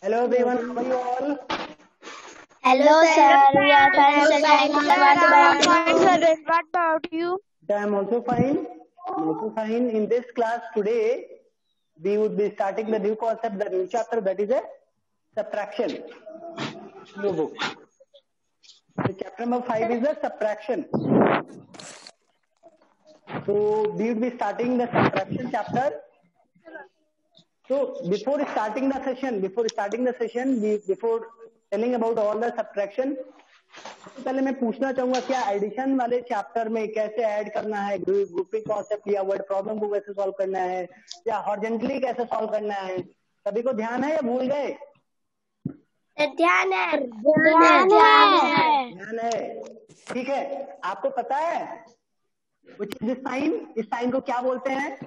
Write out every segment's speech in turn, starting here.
Hello everyone, how are you all? Hello sir, we are fine sir. Thank you sir. What about you? I am also fine. In this class today, we would be starting the new concept, the new chapter, that is a subtraction. New book. The chapter number 5 is a subtraction. So we would be starting the subtraction chapter. So before starting the session, before telling about all the subtraction, तो पहले मैं पूछना चाहूंगा क्या addition वाले chapter में कैसे add करना है, ग्रुपिंग कॉन्सेप्ट या वर्ड प्रॉब्लम को कैसे सॉल्व करना है या हॉरिजॉन्टली कैसे सॉल्व करना है, सभी को ध्यान है या भूल गए? ध्यान है। ठीक है, आपको पता है which is this sign? इस साइन को क्या बोलते हैं?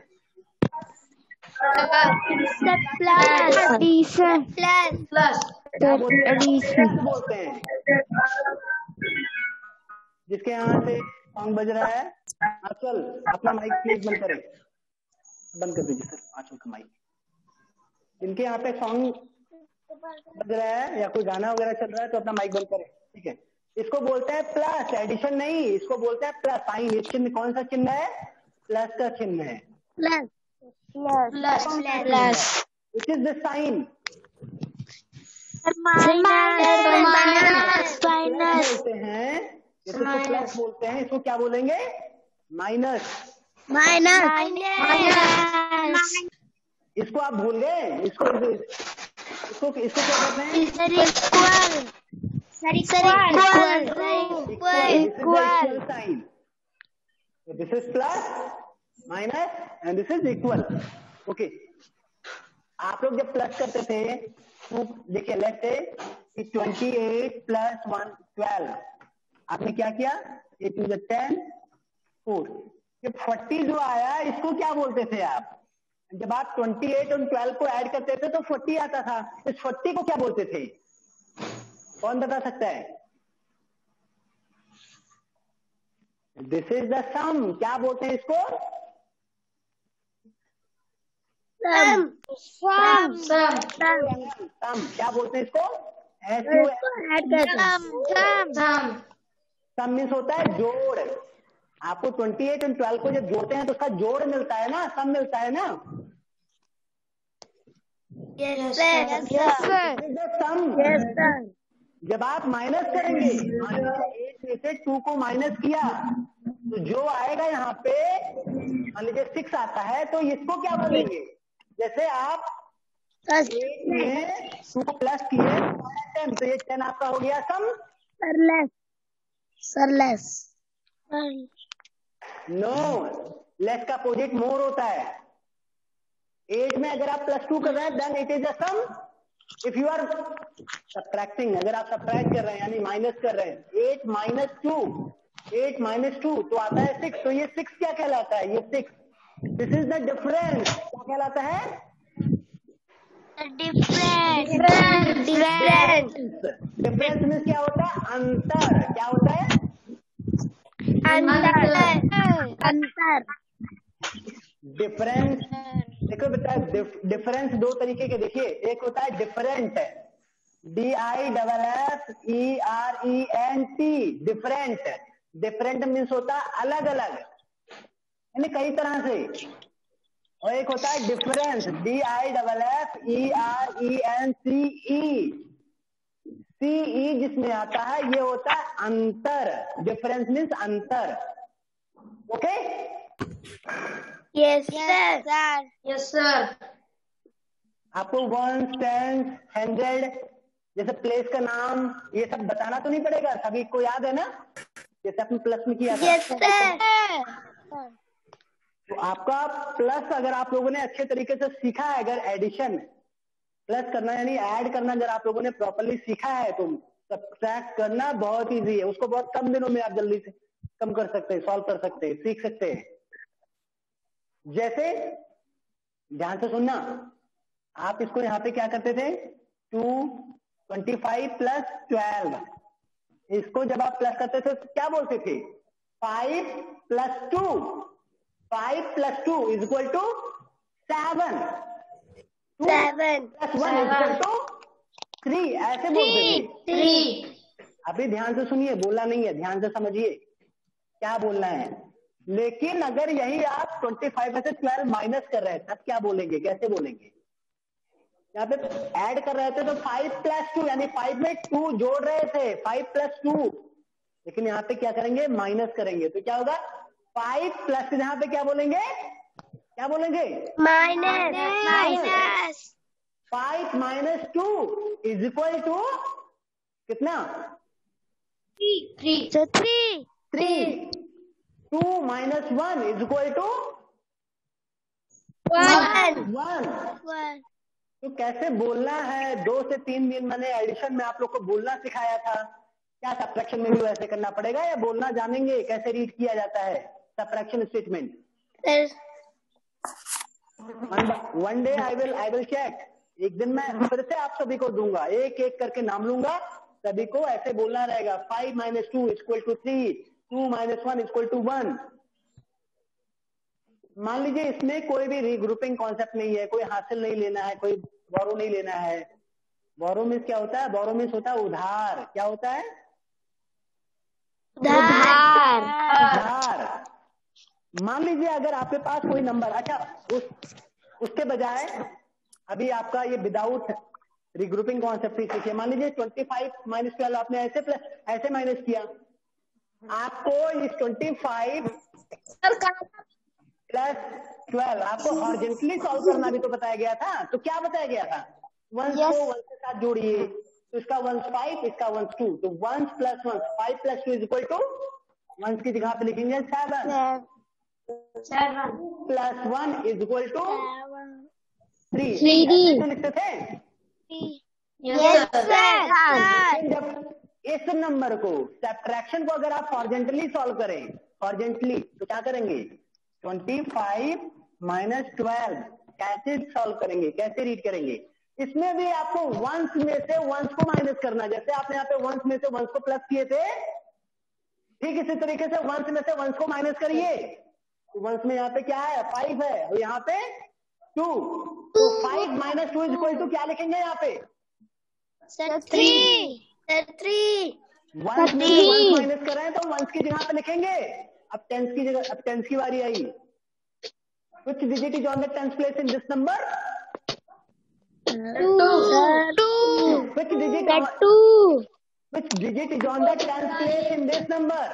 प्लस बोलते हैं। जिसके यहाँ से सॉन्ग बज रहा है, आंचल अपना माइक प्लीज बंद करें, बंद कर दीजिए सर आंचल का माइक। जिनके यहाँ पे सॉन्ग बज रहा है या कोई गाना वगैरह चल रहा है तो अपना माइक बंद करें, ठीक है। इसको बोलते हैं प्लस, एडिशन नहीं, इसको बोलते हैं प्लस साइन। ये चिन्ह कौन सा चिन्ह है? प्लस का चिन्ह है। Plus which is the sign? बोलते हैं, इसको प्लस बोलते हैं, इसको क्या बोलेंगे? माइनस। इसको आप भूल गए? इसको क्या कहते हैं? Equal sign. This is plus minus and this is equal. Okay, आप लोग जब प्लस करते थे तो देखिए, लेट्स से 28 प्लस 1 12, आपने क्या किया? 8 to the 10 4। ये 40 जो आया इसको क्या बोलते थे आप? जब आप 28 और 12 को ऐड करते थे तो 40 आता था। इस 40 को क्या बोलते थे? कौन बता सकता है? दिस इज द सम। क्या बोलते हैं इसको? सम। क्या बोलते हैं इसको? सम मीन्स होता है जोड़। आपको 28 और 12 को जब जोड़ते हैं तो उसका जोड़ मिलता है ना, सम मिलता है ना। सम। जब आप माइनस करेंगे, 8 में से 2 को माइनस किया तो जो आएगा यहाँ पे, मान लीजिए 6 आता है, तो इसको क्या बोलेंगे? जैसे आप 8 में 2 को प्लस किए 10, तो ये 10 आपका हो गया सम। सरलेस। नो, लेस का अपोजिट मोर होता है। 8 में अगर आप प्लस 2 कर रहे हैं then it is a sum. If you are subtracting, अगर आप सब्ट्रैक्ट कर रहे हैं यानी माइनस कर रहे हैं, 8 माइनस 2 तो आता है 6। तो ये 6 क्या कहलाता है? ये 6। This is the difference. क्या कहलाता है? डिफरेंस मीन्स क्या होता है? अंतर। क्या होता है? अंतर। डिफरेंस। देखो बेटा, डिफरेंस दो तरीके के देखिए। एक होता है different, DIFFERENT, different. Different means होता है अलग अलग, यानी कई तरह से। और एक होता है डिफरेंस, DIFFERENCE, जिसमें आता है ये होता है अंतर। डिफरेंस मीन्स अंतर। ओके? Yes sir. आपको 1 10 100 जैसे प्लेस का नाम ये सब बताना तो नहीं पड़ेगा, सभी को याद है ना, जैसे आपने प्लस में किया था। Yes sir. तो आपका प्लस अगर आप लोगों ने अच्छे तरीके से सीखा है, अगर एडिशन प्लस करना यानी ऐड करना अगर आप लोगों ने प्रॉपरली सीखा है, तो सब्ट्रैक्ट करना बहुत इजी है। उसको बहुत कम दिनों में आप जल्दी से कम कर सकते हैं, सॉल्व कर सकते हैं, सीख सकते हैं। जैसे ध्यान से सुनना, आप इसको यहाँ पे क्या करते थे? 25 प्लस 12, इसको जब आप प्लस करते थे तो क्या बोलते थे? 5 plus 2 is equal to 7। 7 plus 1 is equal to 3 ऐसे बोलते थे। 3 अभी ध्यान से सुनिए, बोलना नहीं है, ध्यान से समझिए क्या बोलना है। लेकिन अगर यही आप 25 में से 12 माइनस कर रहे हैं तब क्या बोलेंगे, कैसे बोलेंगे? यहाँ पे ऐड कर रहे थे तो 5 + 2 यानी 5 में 2 जोड़ रहे थे, 5 + 2। लेकिन यहाँ पे क्या करेंगे, माइनस करेंगे, तो क्या होगा 5 प्लस, यहाँ पे क्या बोलेंगे, क्या बोलेंगे, माइनस 5 - 2 = कितना, 3 3। 2 - 1 = 1। तो कैसे बोलना है, 2 से 3 दिन मैंने एडिशन में आप लोग को बोलना सिखाया था, क्या सब्ट्रैक्शन में भी वैसे करना पड़ेगा या बोलना जानेंगे कैसे रीड किया जाता है subtraction statement? One day I will check, एक दिन मैं फिर से आप सभी को दूंगा, एक एक करके नाम लूंगा, सभी को ऐसे बोलना रहेगा। 5 - 2 = 3, 2 - 1 = 1। मान लीजिए इसमें कोई भी रीग्रुपिंग कॉन्सेप्ट नहीं है, कोई हासिल नहीं लेना है, कोई बोरो नहीं लेना है। बोरो मीन्स क्या होता है, बोरो मीन्स होता है उधार। क्या होता है, उधार। मान लीजिए अगर आपके पास कोई नंबर, अच्छा उसके बजाय अभी आपका ये विदाउट रिग्रुपिंग कॉन्सेप्ट ही सीखिए। मान लीजिए 25 - 12 आपने ऐसे माइनस किया, आपको इस 25 + 12 आपको हॉरिजॉन्टली सॉल्व करना भी तो बताया गया था। तो क्या बताया गया था, वंस को 1 के साथ जोड़िए, तो इसका 1s 5, इसका 1s 2, तो 1 + 1 5 + 2 = 1 की जगह पे लिखेंगे 7 + 1 = 3 ऐसे लिखते थे। लेकिन जब इस नंबर को, सब्ट्रैक्शन को अगर आप हॉरिजॉन्टली सॉल्व करें, हॉरिजॉन्टली, तो क्या करेंगे, 25 - 12 कैसे सॉल्व करेंगे, कैसे रीड करेंगे? इसमें भी आपको वंस में से वंस को माइनस करना, जैसे आपने यहाँ पे वंस में से वंस को प्लस किए थे, ठीक इसी तरीके से वंस में से वंस को माइनस करिए। वंस में यहाँ पे क्या है, 5 है, और यहाँ पे 2, तो 5 - 2 = क्या लिखेंगे यहाँ पे, 3 वंस में से वंस माइनस कर रहे हैं तो वंस की जगह पे लिखेंगे। अब टेंस की जगह, अब टेंस की बारी आई। Which digit is on the tens place in this number? 2 Which digit is on the tens place in this number?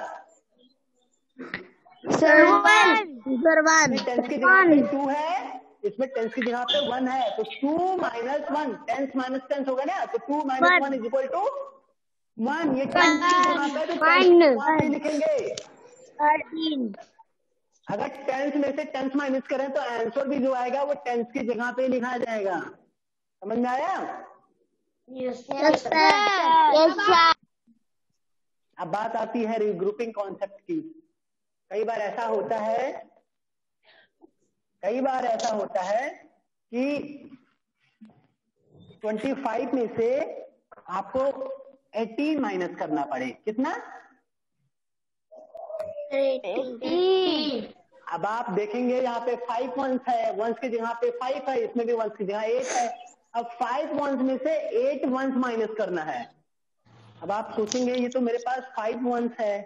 1 tense की जगह पे 2 है, इसमें टेंस की जगह पे 1 है, तो 2 - 1 टेंस माइनस टेंस होगा ना, तो 2 - 1 = 1। ये टेंस की जगह पे तो 1 लिखेंगे। 13 अगर टेंस में से टेंस माइनस करें तो आंसर भी जो आएगा वो टेंस की जगह पे लिखा जाएगा। समझ में आया? Yes, sir. अब बात आती है रिग्रुपिंग कॉन्सेप्ट की। कई बार ऐसा होता है कि 25 में से आपको 18 माइनस करना पड़े। कितना? 18 अब आप देखेंगे यहाँ पे 5 वंस है, वंस की जगह पे 5 है, इसमें भी वंस की जगह 8 है। अब 5 वंस में से 8 वंस माइनस करना है। अब आप सोचेंगे ये तो मेरे पास 5 वंस है,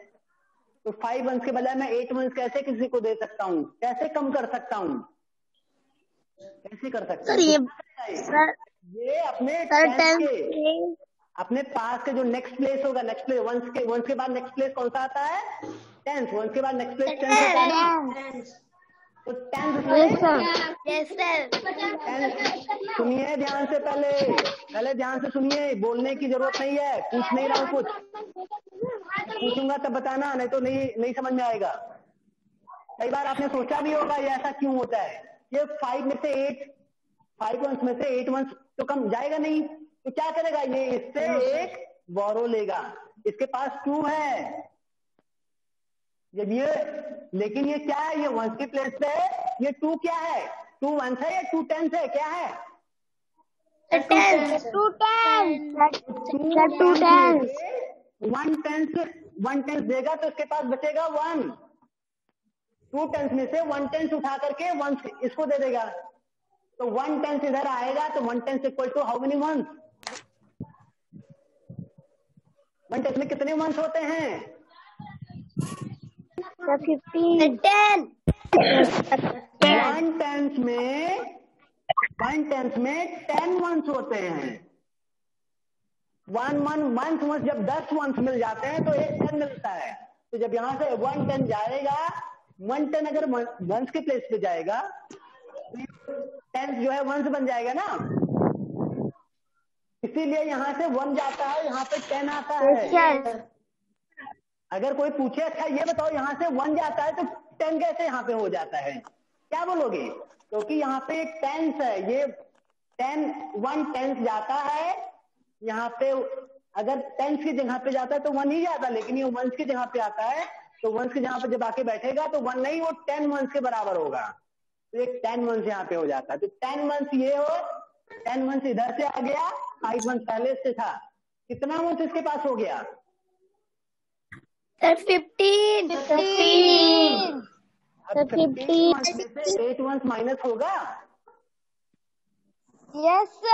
तो 5 वंस के बजाय मैं 8 वंस कैसे किसी को दे सकता हूँ, कैसे कम कर सकता हूँ, कैसे कर सकता हूँ? ये अपने पास के जो नेक्स्ट प्लेस होगा, नेक्स्ट प्लेस वंस के बाद नेक्स्ट प्लेस कौन सा आता है, टेंस। वंस के बाद नेक्स्ट प्लेस टेंस होता है ना, तो टेंस। सुनिए ध्यान से, पहले ध्यान से सुनिए, बोलने की जरूरत नहीं है, पूछ नहीं रहा हूँ कुछ, पूछूंगा तब बताना, नहीं तो नहीं समझ में आएगा। कई बार आपने सोचा भी होगा ये ऐसा क्यों होता है, ये 5 में से 5 वंस में से 8 वंस तो कम जाएगा नहीं, तो क्या करेगा ये, इससे एक बोरो लेगा। इसके पास 2 है, जब ये, लेकिन ये क्या है, ये वंस की प्लेस पे है, ये 2 क्या है, 2 वंस है या 2 टेंस है, क्या है, 1 टेंस देगा तो इसके पास बचेगा 1। 2 टेंस में से 1 टेंस उठा करके 1 इसको दे देगा, तो 1 टेंस इधर आएगा, तो 1 tens = how many ones, one tenth में कितने वंस होते हैं? 15. 10. वन टेंथ में 10 वंस होते हैं। वंस जब 10 वंस मिल जाते हैं तो एक 10 मिलता है। तो जब यहाँ से 110 जाएगा, 110 अगर वंस के प्लेस पे जाएगा तो 10 जो है वंस बन जाएगा ना, इसीलिए यहाँ से 1 जाता है, यहाँ पे 10 आता है। अगर कोई पूछे अच्छा ये बताओ यहाँ से 1 जाता है तो 10 कैसे यहाँ पे हो जाता है, क्या बोलोगे? क्योंकि यहाँ पे एक टेंस है, ये 1 टेंस जाता है यहाँ पे। अगर टेंस की जगह पे जाता है तो 1 ही जाता है, लेकिन ये वंस की जगह पे आता है तो वंस की जगह पे जब आके बैठेगा तो 1 नहीं, वो 10 वंस के बराबर होगा। तो एक 10 वंस यहाँ पे हो जाता है। तो 10 वंस ये हो, 10 वंस इधर से आ गया, 5 वंस पहले से था। कितना वंस इसके पास हो गया? 15. अब 15 वंस में से 8 वंस माइनस होगा। Yes, sir.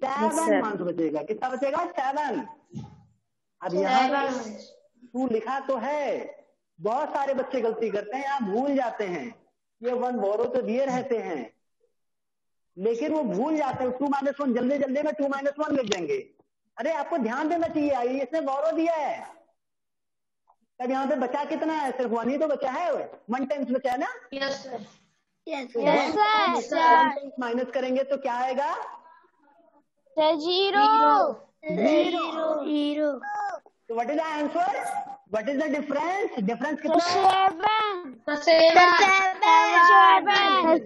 7 वंस बचेगा। कितना बचेगा? 7। अब यहाँ 2 लिखा तो है, बहुत सारे बच्चे गलती करते हैं, यहाँ भूल जाते हैं। ये 1 बोरो तो दिए रहते हैं, लेकिन वो भूल जाते हैं। 2 - 1 जल्दी जल्दी में 2 - 1 लिख देंगे। अरे आपको ध्यान देना चाहिए, आई इसने बोरो दिया है। तब यहाँ पे बचा कितना है? सिर्फ 1 ही तो बचा है, 1 टेंस बचा है ना। Yes, sir. माइनस करेंगे तो क्या आएगा? 0. So what is the answer? What is the difference? Difference कितना है?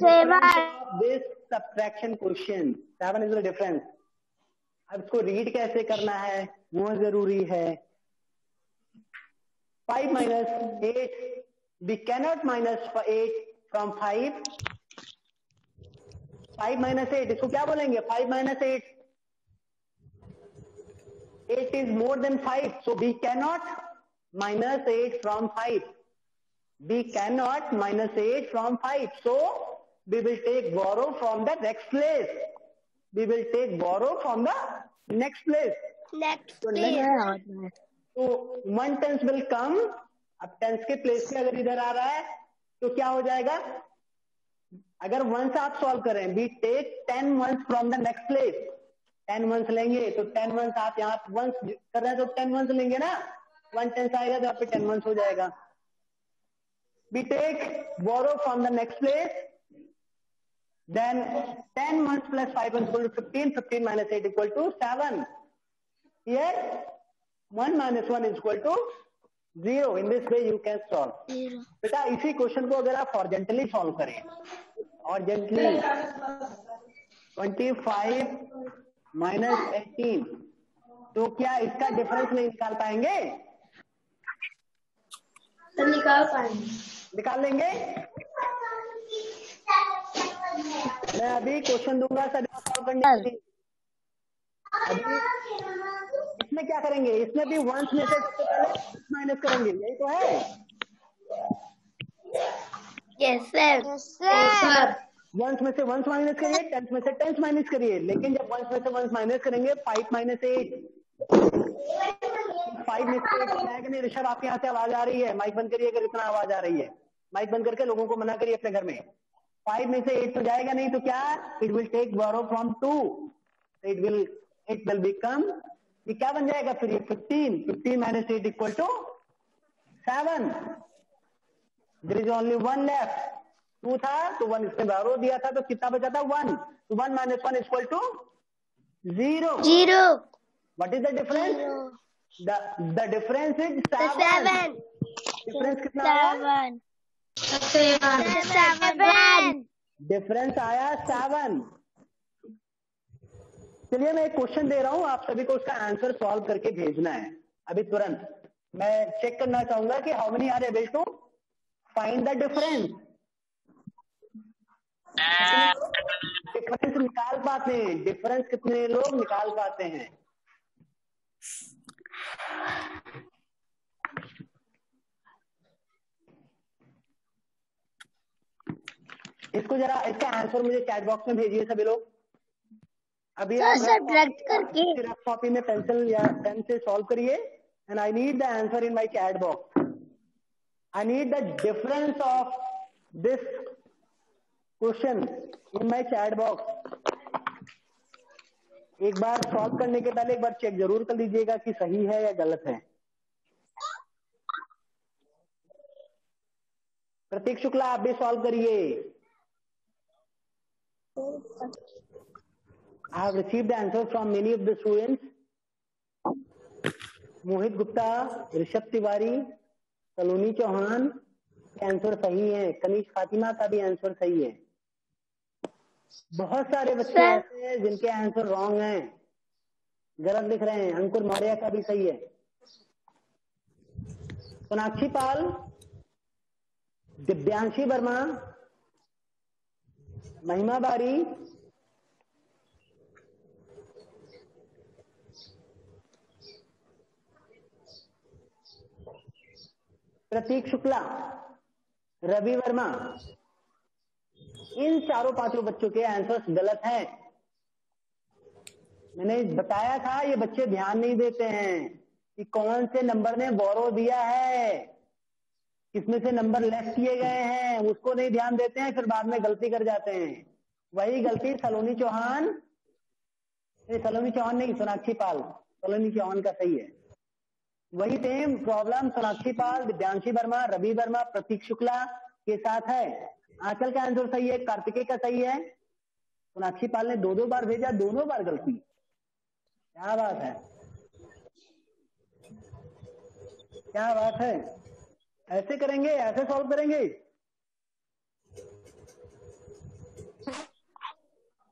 7. This subtraction question 7 is the difference. अब इसको रीड कैसे करना है वो जरूरी है। 5 - 8, we cannot minus 8 from 5. 5 - 8 इसको क्या बोलेंगे? 5 - 8, 8 is more than 5, so we cannot minus 8 from 5. We cannot minus 8 from 5, so we will take borrow from the next place. We will take borrow from the next place. तो 1 tense will come. अब tense के place में अगर इधर आ रहा है तो क्या हो जाएगा? अगर वंस आप सॉल्व करें, we take 10 ones from the next place. 10 ones लेंगे तो 10 वंस आप यहाँ वंस कर रहे हैं तो 10 वंस लेंगे ना, 1 टेंस आएगा तो आपके 10 वंस हो जाएगा। We take borrow from the next place, then 10 months plus 5 months equal to 15, 15 minus 8 equal to 7. Here 1 minus 1 is equal to 0. In this way you can solve. बेटा इसी क्वेश्चन को अगर आप हॉरिजॉन्टली सॉल्व करें, horizontally 25 minus 18, तो क्या इसका difference नहीं निकाल पाएंगे? तो निकाल पाएंगे, निकाल लेंगे। मैं अभी क्वेश्चन दूंगा सभी सॉल्व करने के लिए। अभी इसमें क्या करेंगे? इसमें भी वंस में से सबसे पहले माइनस करेंगे, यही तो है। Yes, sir. वंस में से वंस माइनस करिए, टेंस में से टेंस माइनस करिए। लेकिन जब वंस में से वंस माइनस करेंगे 5 - 8, 5 में से 8 आएगा नहीं। ऋषभ आपके यहाँ से आवाज आ रही है, माइक बंद करिए अगर इतना आवाज आ रही है। माइक बंद करके लोगों को मना करिए अपने घर में। 5 में से 8 तो जाएगा नहीं, तो क्या? It will take borrow from 2, it will become, ये क्या बन जाएगा फिर? 15 minus 8 equal to 7. There is only 1 left. 2 था तो 1 इसने बोरो दिया था, तो कितना बचा था? 1. तो 1 minus 1 is equal to 0. What is the difference? The difference is 7. Difference कितना आया? 7. डिफरेंस आया 7। चलिए मैं एक क्वेश्चन दे रहा हूं, आप सभी को उसका आंसर सॉल्व करके भेजना है अभी तुरंत। मैं चेक करना चाहूंगा कि how many are able to find the difference. Difference निकाल पाते हैं? डिफरेंस कितने लोग निकाल पाते हैं? इसको जरा इसका आंसर मुझे चैट बॉक्स में भेजिए सभी लोग। अभी आप सब्ट्रैक्ट करके रफ कॉपी में पेंसिल या पेन से सॉल्व करिए and I need the answer in my chat box. I need the difference of this question in my chat box. एक बार सॉल्व करने के पहले एक बार चेक जरूर कर लीजिएगा कि सही है या गलत है. प्रतीक शुक्ला आप भी सॉल्व करिए. I have received the answer from many of the students. मोहित गुप्ता, ऋषभ तिवारी, सलोनी चौहान के आंसर सही है. कनीष फातिमा का भी आंसर सही है. बहुत सारे बच्चे ऐसे हैं जिनके आंसर रॉन्ग हैं, गलत लिख रहे हैं. अंकुर मौर्य का भी सही है. सोनाक्षी पाल, दिव्यांशी वर्मा, महिमा बारी, प्रतीक शुक्ला, रवि वर्मा, इन चारों पांचों बच्चों के आंसर्स गलत हैं. मैंने बताया था ये बच्चे ध्यान नहीं देते हैं कि कौन से नंबर ने बोरो दिया है, किसमें से नंबर लेफ्ट किए गए हैं, उसको नहीं ध्यान देते हैं, फिर बाद में गलती कर जाते हैं. वही गलती सलोनी चौहान नहीं, सोनाक्षी पाल, सलोनी चौहान का सही है. वही सेम प्रॉब्लम सोनाक्षी पाल, दिव्यांशी वर्मा, रवि वर्मा, प्रतीक शुक्ला के साथ है. आंचल का आंसर सही है, कार्तिकेय का सही है. सोनाक्षी पाल ने दो बार भेजा, दोनों बार गलती. क्या बात है, क्या बात है. ऐसे करेंगे, ऐसे सॉल्व करेंगे.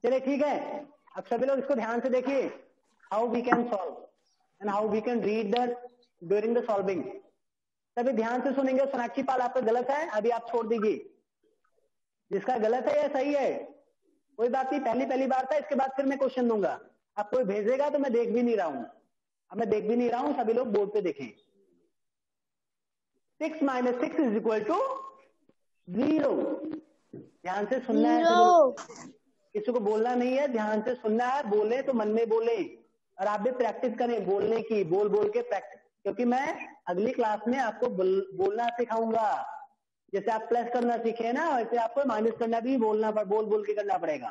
चलिए ठीक है. अब सभी लोग इसको ध्यान से देखिए. How we can solve and how we can read the during the solving. सभी ध्यान से सुनेंगे. सोनाक्षी पाल आपका गलत है, अभी आप छोड़ दीजिए. जिसका गलत है या सही है कोई बात नहीं, पहली बार था. इसके बाद फिर मैं क्वेश्चन दूंगा. आप कोई भेजेगा तो मैं देख भी नहीं रहा हूं. अब मैं देख भी नहीं रहा हूं, सभी लोग बोर्ड पे देखें. 6 - 6 इज इक्वल टू 0. ध्यान से सुनना है, किसी को बोलना नहीं है. ध्यान से सुनना है. बोले तो मन में बोले, और आप भी प्रैक्टिस करें बोलने की. बोल के प्रैक्टिस, क्योंकि मैं अगली क्लास में आपको बोलना सिखाऊंगा. जैसे आप प्लस करना सीखे ना, वैसे आपको माइनस करना भी बोल के करना पड़ेगा.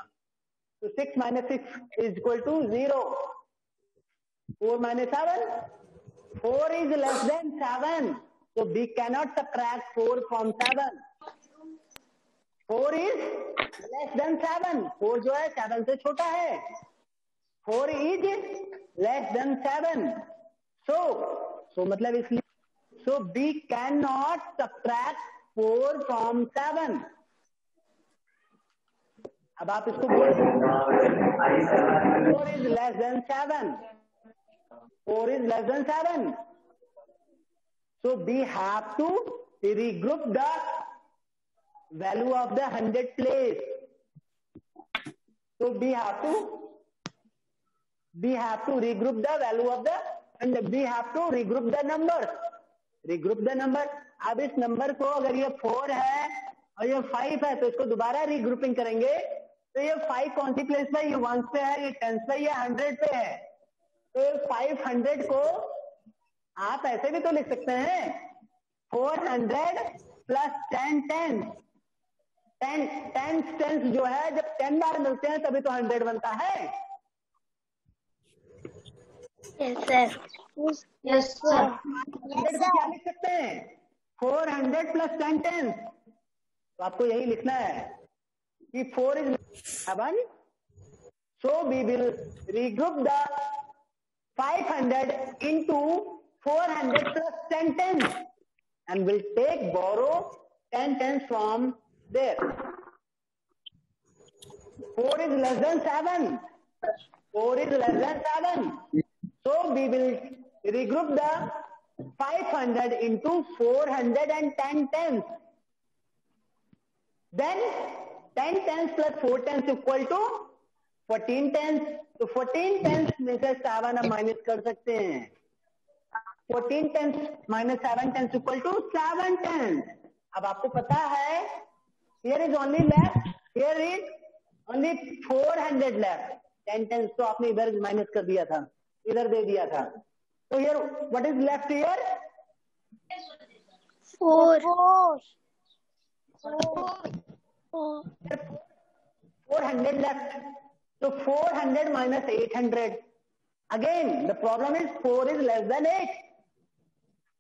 तो 6 - 6 is equal to 0. 4 - 7, 4 is less than 7. So we cannot subtract 4 from 7. 4 is less than 7. 4 जो है 7 से छोटा है. 4 is less than 7. So मतलब इसलिए, so we cannot subtract 4 from 7. अब आप इसको बोलिए. 4 is less than 7. 4 is less than 7. So we have to regroup the value of the 100 place. So we have to regroup the value of the, and we have to regroup the numbers. Regroup the number. अब इस number को, अगर ये 4 है और ये 5 है, तो इसको दोबारा रिग्रुपिंग करेंगे. तो ये 5 कौन सी प्लेस पे, ये 1 पे है, ये 10 पे, ये 100 पे है. तो 500 को आप ऐसे भी तो लिख सकते हैं, 400 प्लस 10 10. 10 जो है, जब 10 बार मिलते हैं तभी तो 100 बनता है. Yes sir. Yes sir. 100 को क्या लिख सकते हैं, 400 प्लस 10 10. तो आपको यही लिखना है कि 4 is 7. So we will regroup the 500 into 400 plus 10 10, and we'll borrow 10 10 from there. 4 is less than 7. 4 is less than 7. So we will regroup the 500 into 400 and 10 tens. Then 10 tens plus 4 tens equal to 14 tens. तो 14 tens में से 7 हम minus कर सकते हैं. 14 tens minus 7 tens equal to 7 tens. अब आपको पता है, here is only left, here is only 400 left. 10 तो आपने इधर माइनस कर दिया था, इधर दे दिया था. तो here what is left here? 4. 400 left. So 400 minus 800. Again, the problem is 4 is less than 8.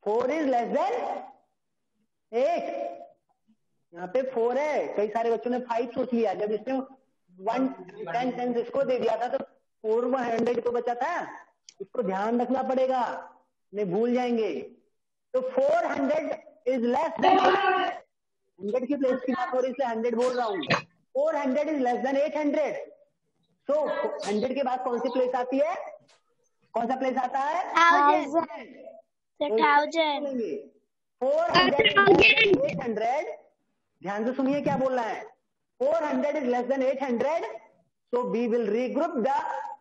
4 is less than 8. यहाँ पे 4 है. कई सारे बच्चों ने 5 सोच लिया. जब इसने 10 इसको दे दिया था तो 400 तो बचा था. इसको ध्यान रखना पड़ेगा, नहीं भूल जाएंगे. तो 400 is less than 100 की प्लेस की बात हो रही, इसलिए 100 बोल रहा हूँ. 400 is less than 800. So 100 के बाद कौन सी प्लेस आती है? कौन सा प्लेस आता है? 1000. 400 is less than 800. ध्यान से सुनिए क्या बोल रहा है. 400 is less than 800. So we will regroup the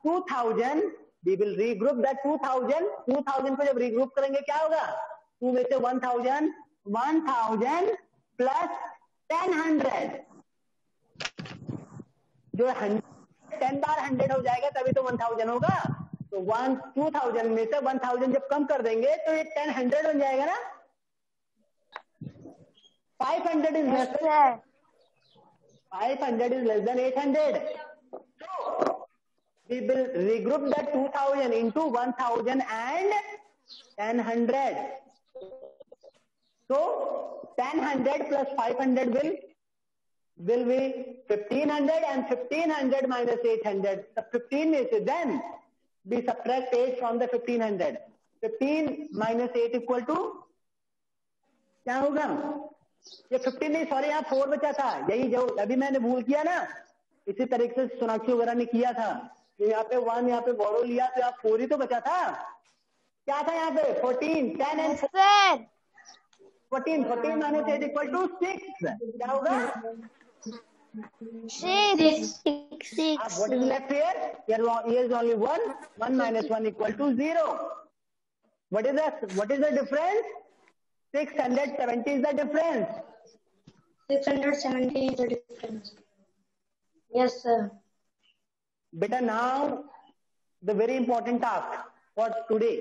2000. We will regroup the 2000. 2000 को जब regroup करेंगे क्या होगा? 2 में से 1000 प्लस 1000. जो 10 बार 100 हो जाएगा तभी तो 1000 होगा. तो 2000 में से 1000 जब कम कर देंगे तो ये 1000 बन जाएगा ना. 500 is less than 800. So we will regroup the 2000 into 1000 and 1000. So 1000 plus 500 will be 1500 and 1500 minus 800. So 15 में से then we subtract 8 from the 1500. 15 minus 8 equal to क्या होगा? ये 15 नहीं, सॉरी यहाँ 4 बचा था. यही जो अभी मैंने भूल किया ना, इसी तरीके से सोनाक्षी वगैरह ने किया था. तो यहाँ पे 1 यहाँ पे बोरो लिया तो यहाँ 4 ही तो बचा था. क्या था यहाँ पे? 14, 10 and 14 minus 8 equal to 6. क्या होगा? 6. What is left here? Here is only 1. 1 minus 1 equal to 0. What is the difference? 670 is the difference. 670 is the difference. Yes, sir. Beta, now the very important task for today.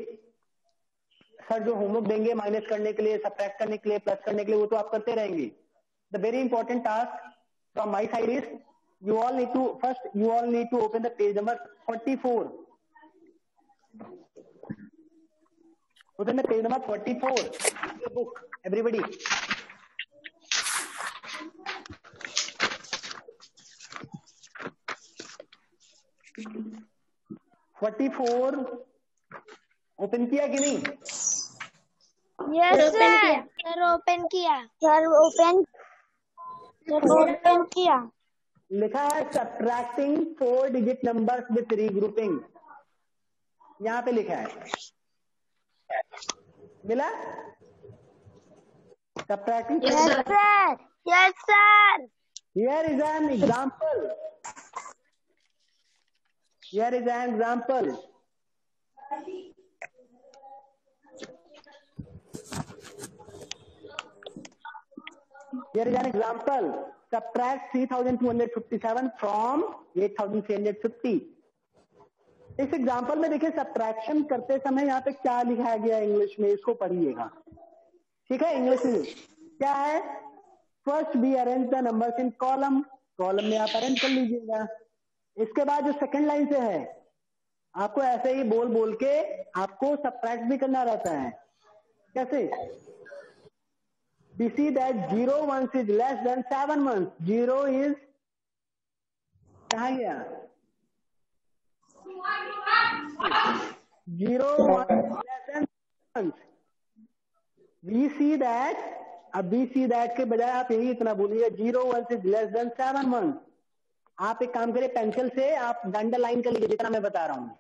Sir जो homework देंगे minus करने के लिए, subtract करने के लिए, plus करने के लिए, वो तो आप करते रहेंगे. The very important task from my side is you all need to open the page number 44. Open the page number 44 your book, everybody. Open किया कि नहीं? Yes, sir. सर ओपन किया. लिखा है subtracting 4 digit numbers with regrouping. यहाँ पे लिखा है, मिला? Subtracting. Yes, sir. Here is an example. Here is an example. Subtract 3257 from 8350. इस एग्जाम्पल में देखिए सब्ट्रैक्शन करते समय यहाँ पे क्या लिखा गया इंग्लिश में, इसको पढ़िएगा. ठीक है? इंग्लिश में क्या है? First be arrange the numbers in column. Column में आप अरेंज कर लीजिएगा. इसके बाद जो सेकंड लाइन से है, आपको ऐसे ही बोल बोल के आपको सब्ट्रैक्ट भी करना रहता है. कैसे? We see that 0 1 is less than 7 months. 0 is कहाँ गया? 0 1 is less than 7 months. We see that. अब we see that के बजाय आप यही इतना बोलिए 0 1 is less than 7 months. आप एक काम करिए, पेंसिल से आप अंडरलाइन कर लीजिए जितना मैं बता रहा हूँ.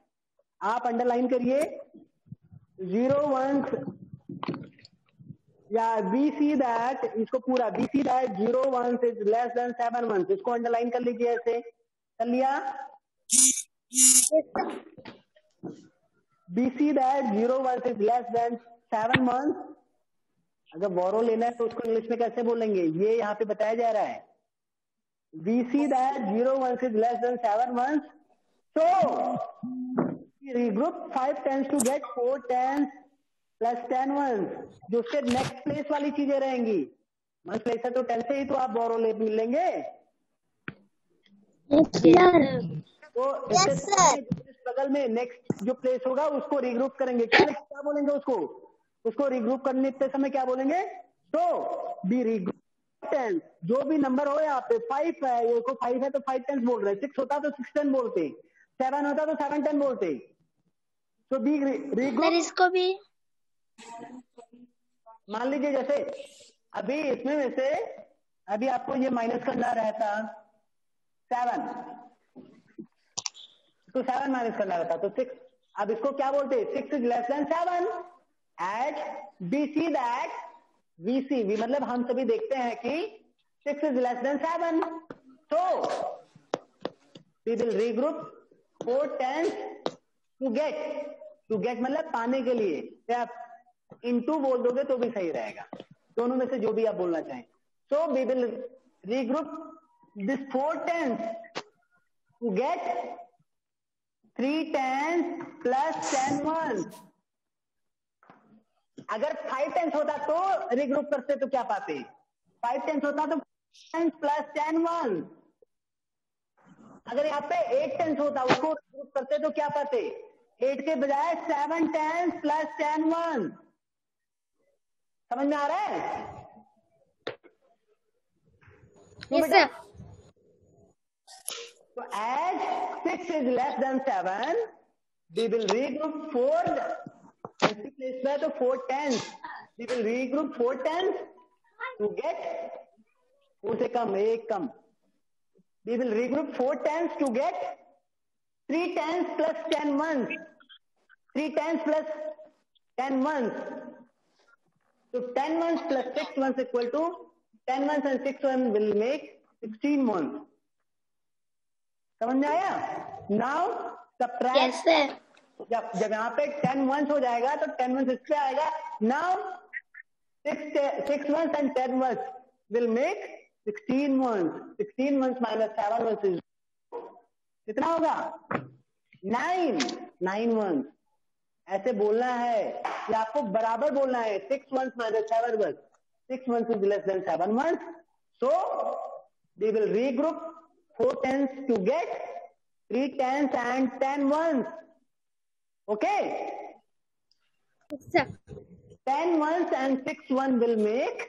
आप अंडरलाइन करिए 0 1 या we see that, इसको पूरा we see that 0 1 is less than 7 months. इसको अंडरलाइन कर लीजिए. ऐसे कर लिया? we see that 0 1 is less than 7 months. अगर बोरो लेना है तो उसको इंग्लिश में कैसे बोलेंगे, ये यहाँ पे बताया जा रहा है. we see that 0 1 is less than 7 months. So regroup 5 tens to get 4 tens plus 10 ones. जो उसके नेक्स्ट प्लेस वाली चीजें रहेंगी. मंथ प्लेस है तो 10 से ही तो आप बोरो ले मिलेंगे. तो बगल में नेक्स्ट जो प्लेस होगा उसको रिग्रुप करेंगे. क्या बोलेंगे उसको रिग्रुप करने के समय क्या बोलेंगे? तो बी रिग्रुप टेंस. जो भी नंबर हो यहाँ पे 5 है, ये को 5 है तो 5 टेंस बोल रहे हैं. 6 होता तो 6 10 बोलते. 7 होता तो 7 10 बोलते. तो बी रिग्रुप. इसको भी मान लीजिए जैसे अभी इसमें में से अभी आपको ये माइनस करना रहता 7, तो 7 माइनस करना रहता तो 6. अब इसको क्या बोलते? 6 is less than 7 at be see that we मतलब हम सभी देखते हैं कि 6 इज लेस देन 7. तो we will regroup 4 tens to get मतलब पाने के लिए. आप इनटू बोल दोगे तो भी सही रहेगा. दोनों में से जो भी आप बोलना चाहें. So we will regroup this 4 tens to get 3 tens plus 10 ones. अगर 5 टेंस होता तो रिग्रुप करते तो क्या पाते? 5 टेंस होता तो 10 प्लस 10 वंस. अगर यहाँ पे 8 टेंस होता उसको रिग्रुप करते तो क्या पाते? 8 के बजाय 7 टेंस प्लस 10 वंस. समझ में आ रहा है? yes sir. So as 6 is less than 7, we will regroup 4. ऐसी प्लेस में तो 4 tens. We will regroup 4 tens to get 4 से कम, एक कम. We will regroup 4 tens to get 3 tens plus 10 ones. 3 tens plus 10 ones. So 10 ones plus 6 ones equal to 10 ones and 6 ones will make 16 ones. समझ में आया? Now subtract. yes sir. जब यहाँ पे 10 ones हो जाएगा तो 10 ones इस पे आएगा. Now 6 ones and 10 ones will make 16 ones. 16 ones minus 7 ones is कितना होगा? 9 ones. ऐसे बोलना है या आपको बराबर बोलना है. 6 ones minus 7 ones. 6 ones is less than 7 ones. So we will regroup 4 tens to get 3 tens and 10 ones. Okay? yes sir. 10 ones and 6 1 will make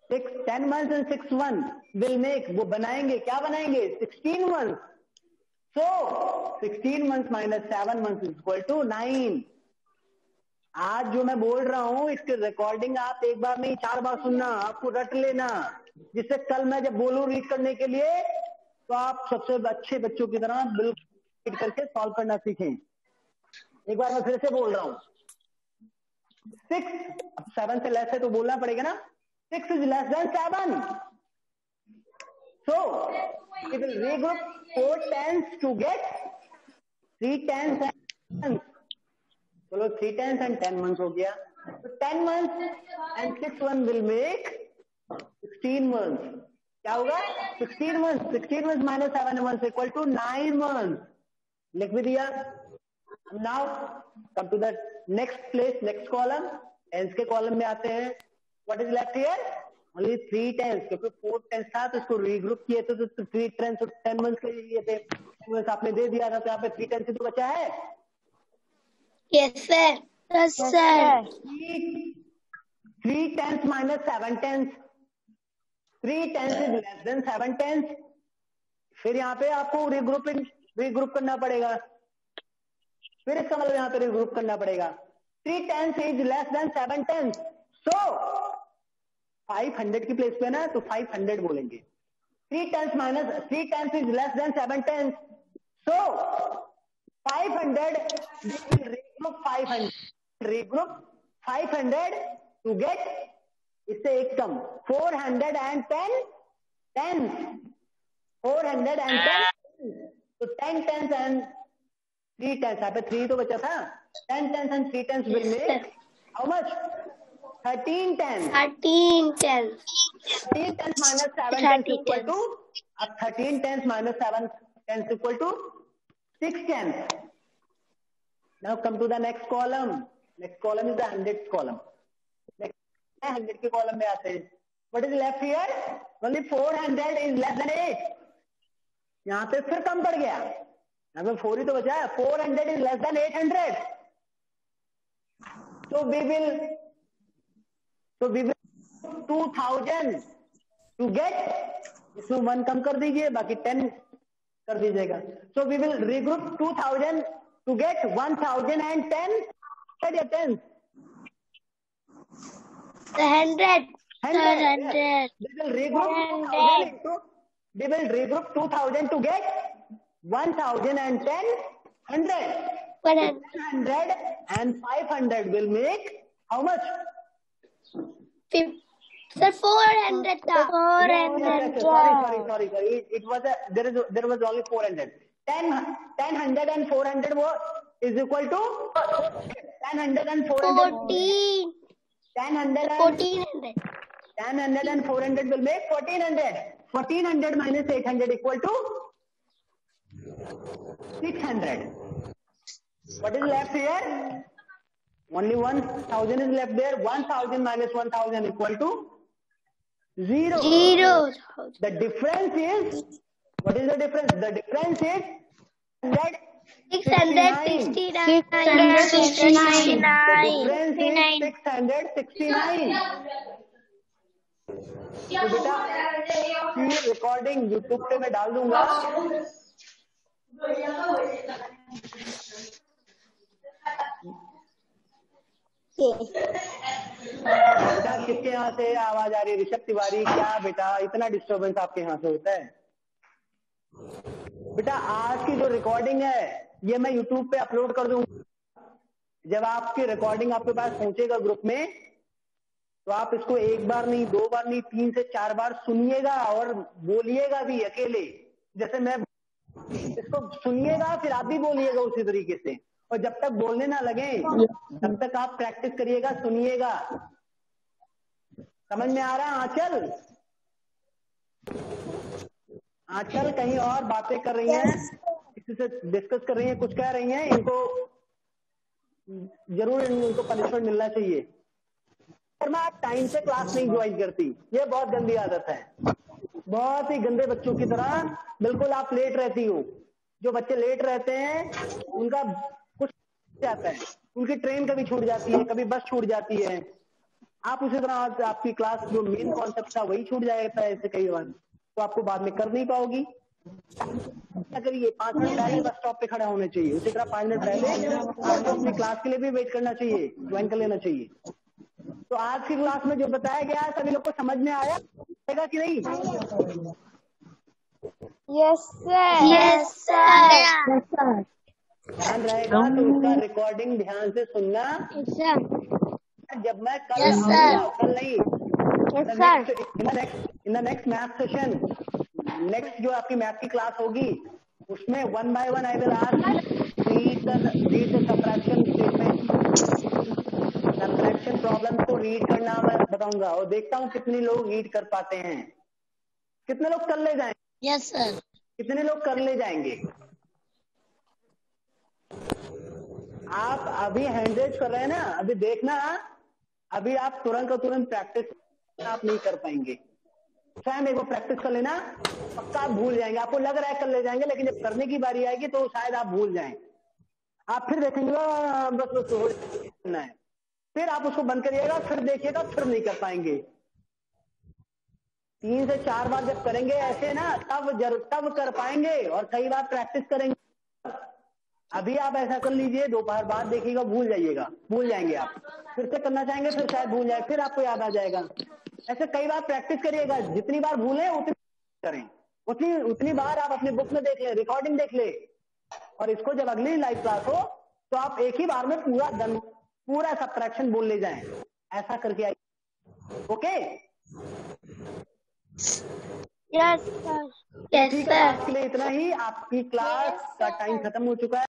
10 ones and 6 1 will make. वो बनाएंगे क्या बनाएंगे? 16 ones. So 16 ones minus 7 ones is equal to 9. आज जो मैं बोल रहा हूँ इसकी रिकॉर्डिंग आप एक बार नहीं 4 बार सुनना. आपको रट लेना जिससे कल मैं जब बोलूं रीड करने के लिए तो आप सबसे अच्छे बच्चों की तरह बिल्कुल रीड करके सॉल्व करना सीखें. एक बार मैं फिर से बोल रहा हूँ. 6 7 से लेस है तो बोलना पड़ेगा ना. 6 is less than 7. So we will regroup 4 tens to get 3 tens and 10. चलो 3 tens and 10 ones हो गया. So 10 ones and 6 1 will make 16 ones. क्या होगा? 16 ones. 16 ones minus 7 ones equal to 9 ones. लिख भी दिया. Now come to the next place, next column. Tens के column में आते हैं. What is left here? Only 3 tens. क्योंकि 4 tens था तो इसको regroup किए तो 3 tens और 10 ones के लिए थे. 10 ones आपने दे दिया था तो यहाँ पे 3 tens ही तो बचा है. yes sir. yes sir. 3 tens minus 7 tens. 3 tens is less than 7 tens. फिर यहाँ पे आपको regroup करना पड़ेगा. फिर इसका मतलब यहाँ पे regroup करना पड़ेगा. 3 tens is less than 7 tens. So 500 की प्लेस पे ना तो 500 बोलेंगे. 3 tens minus 3 tens is less than 7 tens. So 500 we will regroup 500. Regroup 500 to get इससे एक कम 410 tens. 410 तो 10 tens and 3 tens. यहाँ पे 3 तो बचा था. 10 tens and 3 tens will make how much? 13 tens. 13 tens. 13 tens minus 7 tens equal to 13 tens minus 7 tens equal to 6/10. Now come to the next column. Next column is the hundredth column. Next 100 के column में आते हैं. What is left here? Only 400 is less than 8. यहाँ पे फिर कम पड़ गया. यहाँ पे 4 ही तो बचा है. 400 is less than 800. So we will 2000 to get, इसमें 1 कम कर दीजिए, बाकी 10 कर दीजिएगा. So we will regroup 2000 to get 1010. या 10? 100. 100. We will regroup 2000 to get 1010. 100. 100 and 500 will make how much? Sir, 400. 400. Sorry. It was there was only 400. 10 and 400 is equal to 10 and 400. 14. 1400. 10 and 400 will make 1400. 1400 minus 800 equal to 600. What is left here? Only 1000 is left there. 1000 minus 1000 equal to 0. 0. The difference is, what is the difference? The difference is 669. The difference is 669. तो बेटा ये recording YouTube पे मैं डाल दूंगा. बेटा किसके यहाँ से आवाज आ रही है? ऋषभ तिवारी. क्या बेटा इतना डिस्टर्बेंस आपके यहाँ से होता है? बेटा आज की जो रिकॉर्डिंग है ये मैं यूट्यूब पे अपलोड कर दूंगा. जब आपकी रिकॉर्डिंग आपके पास पहुंचेगा ग्रुप में तो आप इसको 1 बार नहीं, 2 बार नहीं, 3 से 4 बार सुनिएगा और बोलिएगा भी अकेले. जैसे मैं इसको सुनिएगा फिर आप भी बोलिएगा उसी तरीके से. और जब तक बोलने ना लगे तब तक आप प्रैक्टिस करिएगा, सुनिएगा. समझ में आ रहा है? आंचल कहीं और बातें कर रही हैं, किसी से डिस्कस कर रही हैं, कुछ कह रही हैं. इनको जरूर इनको पनिशमेंट मिलना चाहिए. और मैं टाइम से क्लास नहीं ज्वाइन करती, ये बहुत गंदी आदत है. बहुत ही गंदे बच्चों की तरह बिल्कुल आप लेट रहती हो. जो बच्चे लेट रहते हैं उनका कुछ जाता है, उनकी ट्रेन कभी छूट जाती है, कभी बस छूट जाती है. आप उसी तरह आपकी क्लास जो मेन कॉन्सेप्ट था वही छूट जाता है ऐसे कई बार, तो आपको बाद में कर नहीं पाओगी. क्या करिए, 5 मिनट पहले बस स्टॉप पे खड़ा होना चाहिए. उसी तरह 5 मिनट पहले आपको अपनी क्लास के लिए भी वेट करना चाहिए, ज्वाइन कर लेना चाहिए. तो आज की क्लास में जो बताया गया है सभी लोग को समझ में आया कि नहीं? Yes, sir. ध्यान रहेगा तो उसका रिकॉर्डिंग ध्यान से सुनना. जब मैं कल आऊंगा, कल नहीं, in the next math session, next जो आपकी मैथ की क्लास होगी उसमें 1 by 1 I will ask read the subtraction statement. Subtraction problem को रीड करना मैं बताऊंगा और देखता हूँ कितने लोग रीड कर पाते हैं. कितने लोग कर ले जाएंगे? Yes, sir. कितने लोग कर ले जाएंगे? आप अभी हैंड रेज कर रहे हैं ना, अभी देखना, अभी आप तुरंत प्रैक्टिस आप नहीं कर पाएंगे. स्वयं एक बार प्रैक्टिस कर लेना, पक्का आप भूल जाएंगे. आपको लग रहा है कर ले जाएंगे, लेकिन जब करने की बारी आएगी तो शायद आप भूल जाएं. आप फिर देखेंगे बस करना है, फिर आप उसको बंद करिएगा, फिर देखिएगा, फिर नहीं कर पाएंगे. 3 से 4 बार जब करेंगे ऐसे ना तब कर पाएंगे और कई बार प्रैक्टिस करेंगे. अभी आप ऐसा कर लीजिए, दोपहर बाद देखिएगा, भूल जाएंगे आप. फिर से करना चाहेंगे, फिर शायद भूल जाए, फिर आपको याद आ जाएगा. ऐसे कई बार प्रैक्टिस करिएगा. जितनी बार भूलें उतनी करें, उतनी बार आप अपने बुक में देख ले, रिकॉर्डिंग देख ले, और इसको जब अगली लाइव क्लास हो तो आप एक ही बार में पूरा सब्ट्रैक्शन बोल ले जाएं. ऐसा करके आइए. ओके? Yes, sir. ठीक है, आज के लिए इतना ही. आपकी क्लास का टाइम खत्म हो चुका है.